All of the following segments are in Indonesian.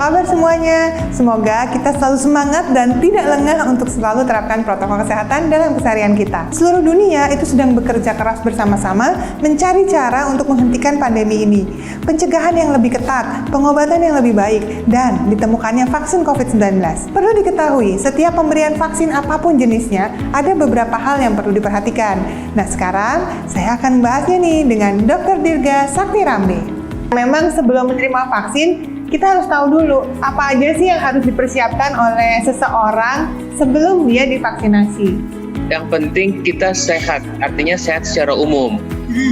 kabar semuanya? Semoga kita selalu semangat dan tidak lengah untuk selalu terapkan protokol kesehatan dalam keseharian kita. Seluruh dunia itu sedang bekerja keras bersama-sama mencari cara untuk menghentikan pandemi ini. Pencegahan yang lebih ketat, pengobatan yang lebih baik, dan ditemukannya vaksin COVID-19. Perlu diketahui, setiap pemberian vaksin apapun jenisnya, ada beberapa hal yang perlu diperhatikan. Nah, sekarang saya akan membahasnya nih dengan Dr. Dirga Sakti Rambe. Memang sebelum menerima vaksin, kita harus tahu dulu apa aja sih yang harus dipersiapkan oleh seseorang sebelum dia divaksinasi. Yang penting kita sehat, artinya sehat secara umum.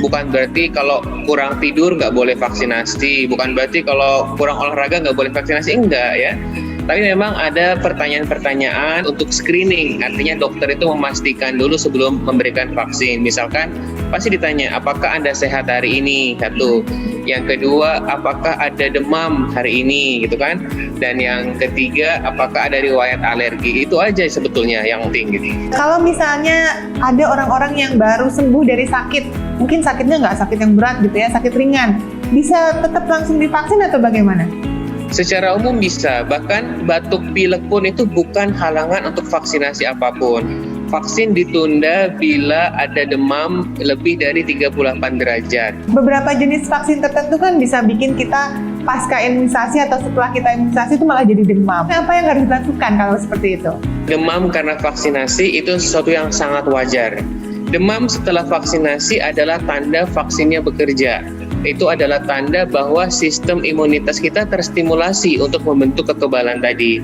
Bukan berarti kalau kurang tidur nggak boleh vaksinasi, bukan berarti kalau kurang olahraga nggak boleh vaksinasi, enggak ya. Tapi memang ada pertanyaan-pertanyaan untuk screening, artinya dokter itu memastikan dulu sebelum memberikan vaksin. Misalkan pasti ditanya, apakah Anda sehat hari ini? Satu. Yang kedua, apakah ada demam hari ini, gitu kan? Dan yang ketiga, apakah ada riwayat alergi? Itu aja sebetulnya yang penting gitu. Kalau misalnya ada orang-orang yang baru sembuh dari sakit, mungkin sakitnya nggak sakit yang berat gitu ya, sakit ringan, bisa tetap langsung divaksin atau bagaimana? Secara umum bisa, bahkan batuk pilek pun itu bukan halangan untuk vaksinasi apapun. Vaksin ditunda bila ada demam lebih dari 38 derajat. Beberapa jenis vaksin tertentu kan bisa bikin kita pasca imunisasi atau setelah kita imunisasi itu malah jadi demam. Apa yang harus dilakukan kalau seperti itu? Demam karena vaksinasi itu sesuatu yang sangat wajar. Demam setelah vaksinasi adalah tanda vaksinnya bekerja. Itu adalah tanda bahwa sistem imunitas kita terstimulasi untuk membentuk kekebalan tadi.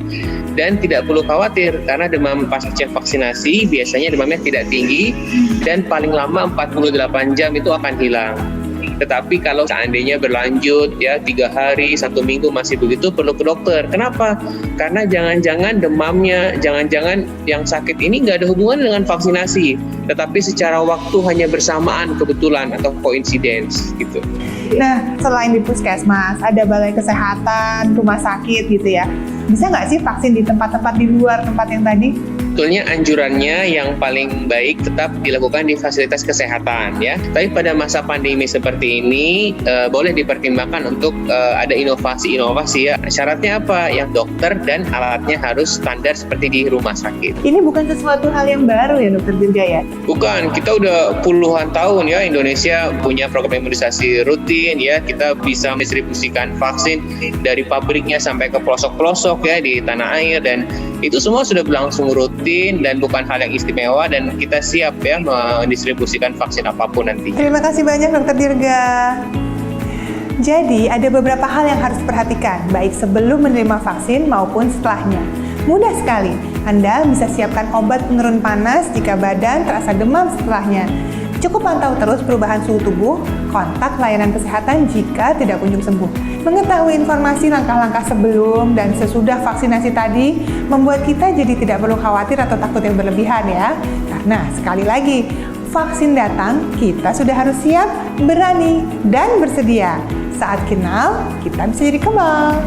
Dan tidak perlu khawatir karena demam pasca vaksinasi biasanya demamnya tidak tinggi dan paling lama 48 jam itu akan hilang. Tetapi kalau seandainya berlanjut ya 3 hari, 1 minggu masih begitu, perlu ke dokter. Kenapa? Karena jangan-jangan demamnya, jangan-jangan yang sakit ini nggak ada hubungan dengan vaksinasi, tetapi secara waktu hanya bersamaan kebetulan atau coincidence gitu. Nah, selain di puskesmas, ada balai kesehatan, rumah sakit gitu ya. Bisa nggak sih vaksin di tempat-tempat di luar tempat yang tadi? Sebetulnya anjurannya yang paling baik tetap dilakukan di fasilitas kesehatan ya. Tapi pada masa pandemi seperti ini boleh dipertimbangkan untuk ada inovasi-inovasi ya. Syaratnya apa? Yang dokter dan alatnya harus standar seperti di rumah sakit. Ini bukan sesuatu hal yang baru ya Dr. Dirga ya? Bukan, kita udah puluhan tahun ya Indonesia punya program imunisasi rutin ya. Kita bisa mendistribusikan vaksin dari pabriknya sampai ke pelosok-pelosok ya di tanah air, dan itu semua sudah berlangsung rutin dan bukan hal yang istimewa, dan kita siap ya mendistribusikan vaksin apapun nanti. Terima kasih banyak Dr. Dirga. Jadi ada beberapa hal yang harus diperhatikan baik sebelum menerima vaksin maupun setelahnya. Mudah sekali, Anda bisa siapkan obat penurun panas jika badan terasa demam setelahnya. Cukup pantau terus perubahan suhu tubuh, kontak layanan kesehatan jika tidak kunjung sembuh. Mengetahui informasi langkah-langkah sebelum dan sesudah vaksinasi tadi membuat kita jadi tidak perlu khawatir atau takut yang berlebihan ya. Karena sekali lagi, vaksin datang, kita sudah harus siap, berani, dan bersedia. Saat kenal, kita bisa jadi kebal.